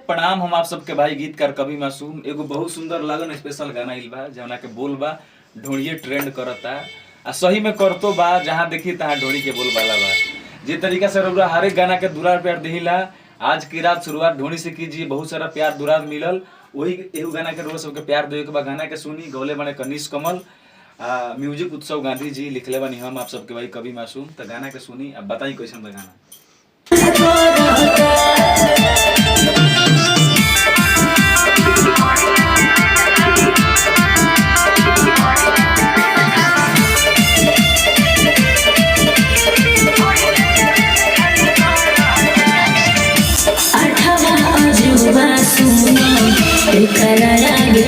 प्रणाम। हम आप सबके भाई गीतकार कवि मासूम। एगो बहुत सुंदर लगन स्पेशल गाना आइल बा जवना के बोल बा ढोड़िए ट्रेंड करता आ सही में करतो बा, जहाँ देखी तहाँ ढोड़ी के बोल बाला बा। जे तरीका से रउरा हर एक गाना के दुलार प्यार दिहिला, आज की रात शुरुआत ढोड़ी से कीजिए। बहुत सारा प्यार दुलार मिलल, वही एगो गाना के रउरा सबके प्यार देवे के बा। गाना के सुनी, गौले बने कनीश कमल, म्यूजिक उत्सव गांधी जी, लिखले बानी हम आप सबके भाई कवि मासूम। तो गाना के सुनी, अब बताई कैसन बा गाना। आगे